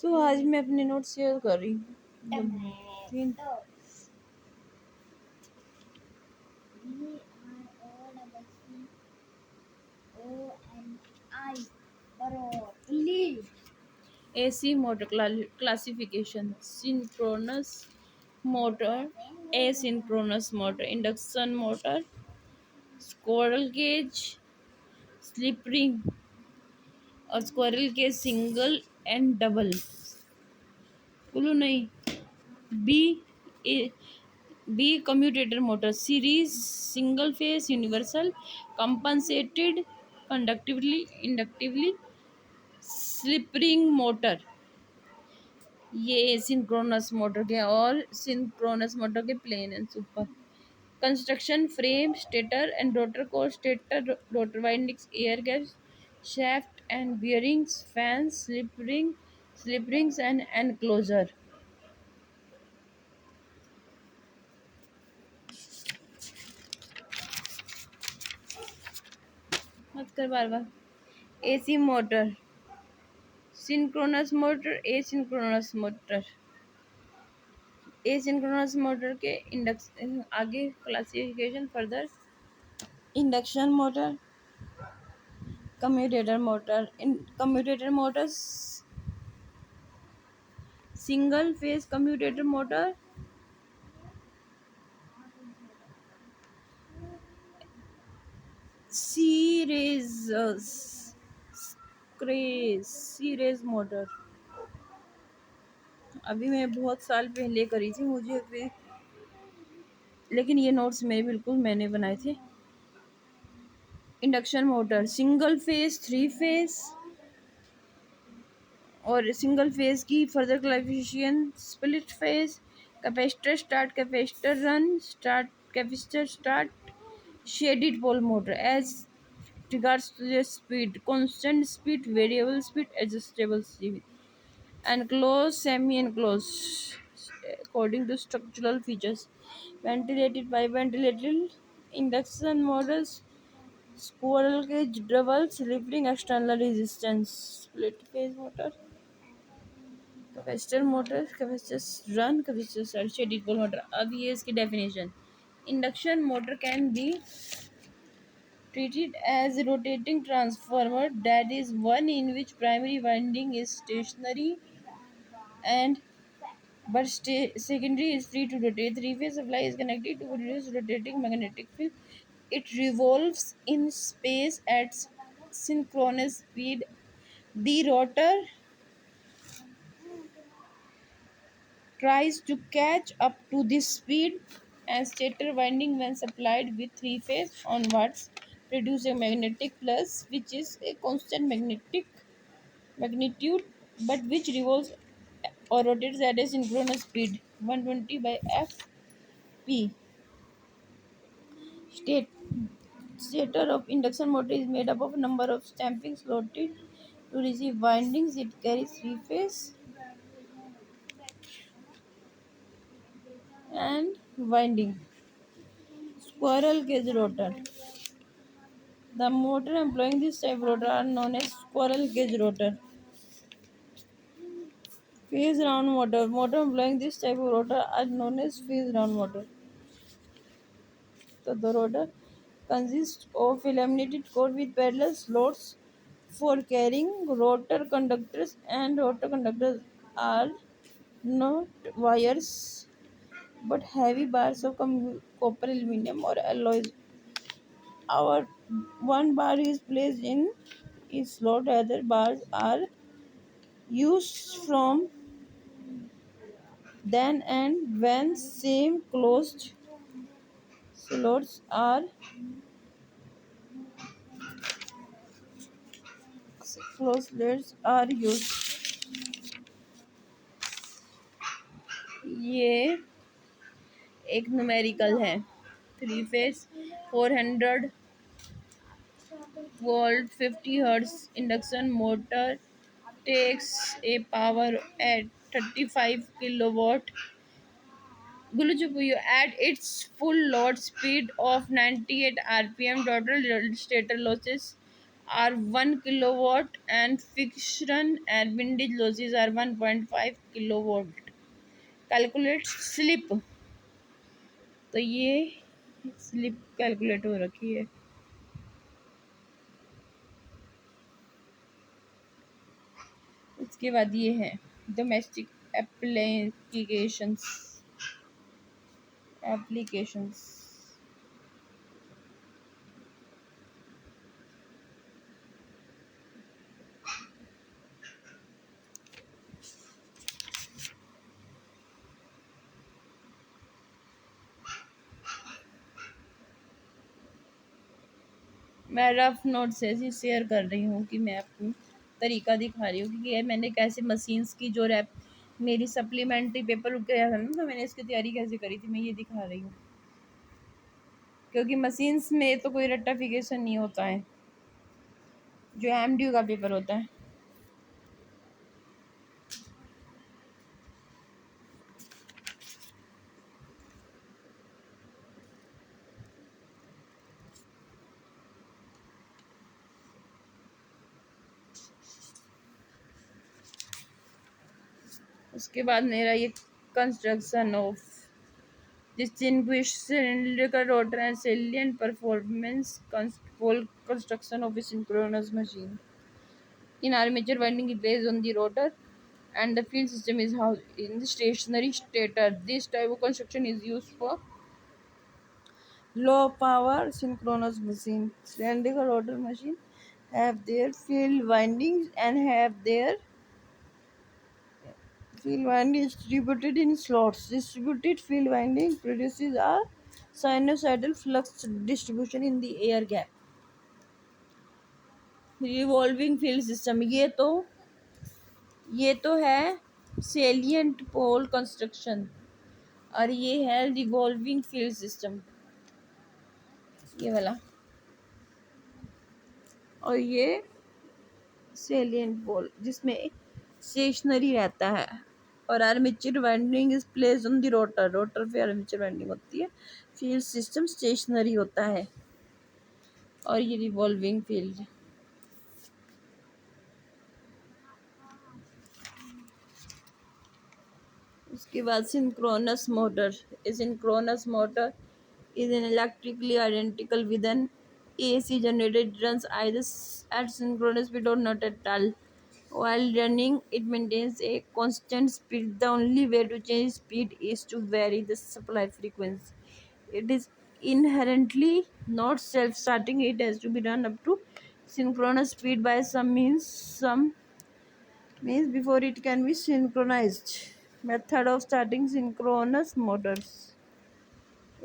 आज मैं अपने नोट शेयर कर रही हूँ। तीन AC motor classification: synchronous motor, asynchronous motor, induction motor, squirrel cage, slip ring और squirrel cage single and double. बोलो नहीं. B B commutator motor series single phase universal compensated conductively inductively slip ring motor. ये synchronous motor के और synchronous motor के plain and super construction frame stator and rotor को stator rotor windings air gap shaft and bearings fans slip rings and enclosure. मत कर बार बार. AC motor synchronous motor asynchronous motor asynchronous motor के induction आगे classification further induction motor commutator motor in commutator motors single phase commutator motor series motor. अभी मैं बहुत साल पहले करी थी मुझे फिर, लेकिन ये नोट्स मेरे बिल्कुल मैंने बनाए थे. Induction motor single phase three phase और सिंगल फेज की further classification split phase capacitor start capacitor run start capacitor start shaded pole motor as regards to their speed, constant speed, variable speed, adjustable speed, enclosed, semi-enclosed, according to structural features, ventilated by ventilated, induction motors, squirrel cage, double, slip-ring, external resistance, split phase motor, capacitor motor, capacitor run, capacitor start, shaded pole motor. अब ये इसकी definition. Induction motor can be treated as a rotating transformer, that is one in which primary winding is stationary and but secondary is free to rotate. Three-phase supply is connected to produce rotating magnetic field. It revolves in space at synchronous speed. The rotor tries to catch up to this speed, and stator winding when supplied with three-phase onwards produce a magnetic pulse which is a constant magnitude but which revolves or rotates at a synchronous speed 120 by fp. State Stator of induction motor is made up of a number of stampings slotted to receive windings. It carries three-phase and winding. Squirrel cage rotor. The motor employing this type of rotor are known as squirrel cage rotor. Phase round motor. Motor employing this type of rotor are known as phase round motor. So the rotor consists of a laminated core with parallel slots for carrying rotor conductors, and rotor conductors are not wires but heavy bars of copper, aluminum, or alloys. Our one bar is placed in each slot. Other bars are used from then and when same closed slots are used. ये एक numerical है. Three phase 400 volt 50 Hz induction motor takes a power at 35 kilowatt at its full load speed of 98 rpm. Total stator losses are 1 kilowatt and friction and windage losses are 1.5 kilowatt. Calculate slip. तो ये slip calculate हो रखी है. उसके बाद ये है domestic applications. मैं रफ नोट से ऐसे शेयर कर रही हूँ कि मैं आपको तरीका दिखा रही हूँ कि मैंने कैसे मशीन्स की जो रैप मेरी सप्लीमेंट्री पेपर गया था ना, तो मैंने इसकी तैयारी कैसे करी थी, मैं ये दिखा रही हूँ. क्योंकि मशीन्स में तो कोई रेक्टिफिकेशन नहीं होता है, जो एमडीयू का पेपर होता है. उसके बाद मेरा ये construction of distinguish cylindrical rotor and salient performance construction of a synchronous machine. In armature winding is based on the rotor and the field system is housed in the stationary stator. This type of construction is used for low power synchronous machine. Cylindrical rotor machine have their field windings and have their field winding distributed in slots. Distributed field winding produces a sinusoidal flux distribution in the air gap. Revolving field system, ये तो है salient पोल construction, और ये है revolving field system, ये वाला. और ये सेलियंट पोल जिसमें स्टेशनरी रहता है. और armature winding is placed on the rotor. Rotor पे आर्मेचर वाइंडिंग होती है. फील्ड सिस्टम स्टेशनरी होता है. और ये रिवॉल्विंग फील्ड. उसके बाद synchronous motor. Synchronous motor is an electrically identical with an AC generator. It runs either at synchronous speed or not at all. While running, it maintains a constant speed. The only way to change speed is to vary the supply frequency. It is inherently not self-starting. It has to be run up to synchronous speed by some means before it can be synchronized. Method of starting synchronous motors.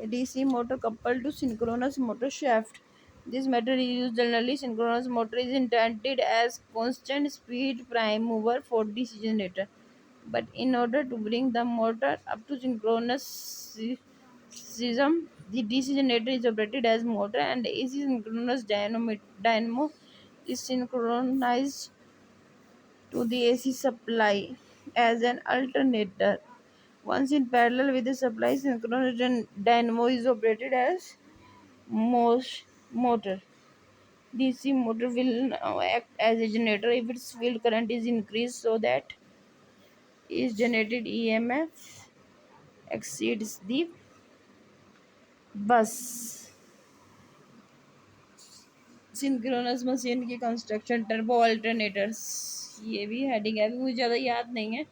A DC motor coupled to synchronous motor shaft. This method is used generally. Synchronous motor is intended as constant speed prime mover for DC generator. But in order to bring the motor up to synchronous system, the DC generator is operated as motor and AC synchronous dynamo is synchronized to the AC supply as an alternator. Once in parallel with the supply, synchronous dynamo is operated as motor. DC motor will now act as a generator if its field current is increased so that its generated EMF exceeds the bus. Synchronous machine की construction. Turbo alternators, ये भी heading है, अभी मुझे ज़्यादा याद नहीं है.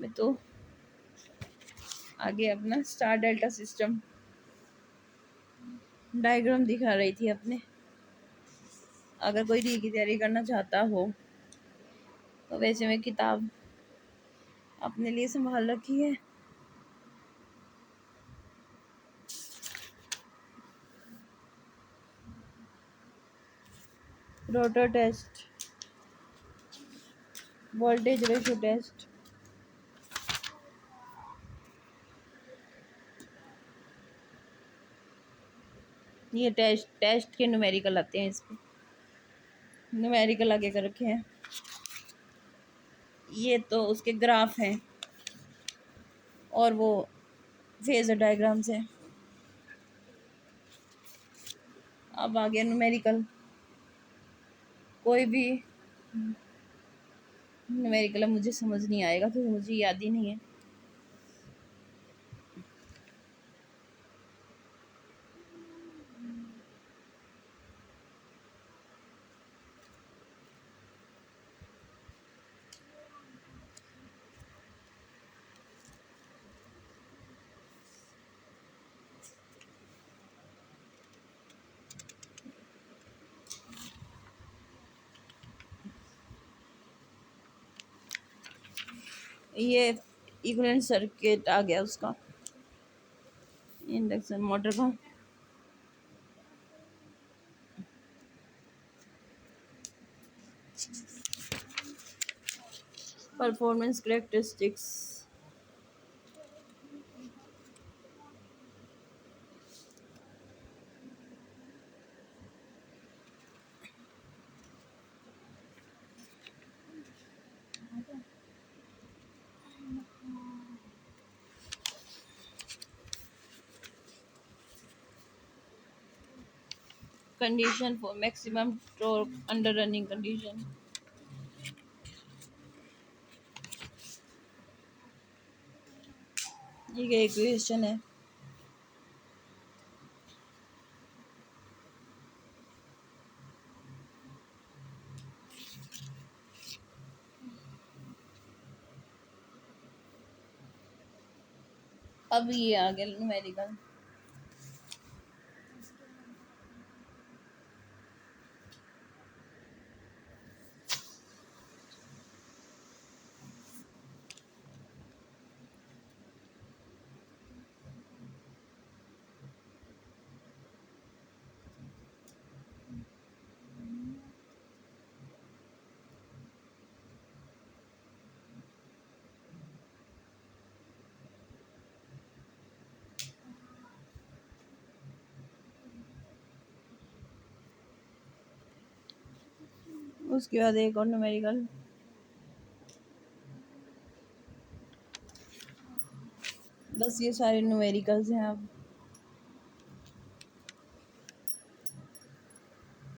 मैं तो आगे अपना स्टार डेल्टा सिस्टम डायग्राम दिखा रही थी अपने. अगर कोई री की तैयारी करना चाहता हो तो वैसे में किताब अपने लिए संभाल रखी है. Rotor test, voltage ratio test, ये टेस्ट के न्यूमेरिकल आते हैं. इसमें न्यूमेरिकल आगे कर रखे हैं. ये तो उसके ग्राफ हैं और वो फेजर डायग्राम्स हैं. अब आगे न्यूमेरिकल. कोई भी न्यूमेरिकल मुझे समझ नहीं आएगा क्योंकि मुझे याद ही नहीं है। ये इक्विवेलेंट सर्किट आ गया उसका, इंडक्शन मोटर का। Performance characteristics. Condition for maximum torque under running condition. ये क्या इक्वेशन है? अब ये आ गया न्यूमेरिकल। उसके बाद एक और न्यूमेरिकल। बस ये सारे न्यूमेरिकल्स हैं अब।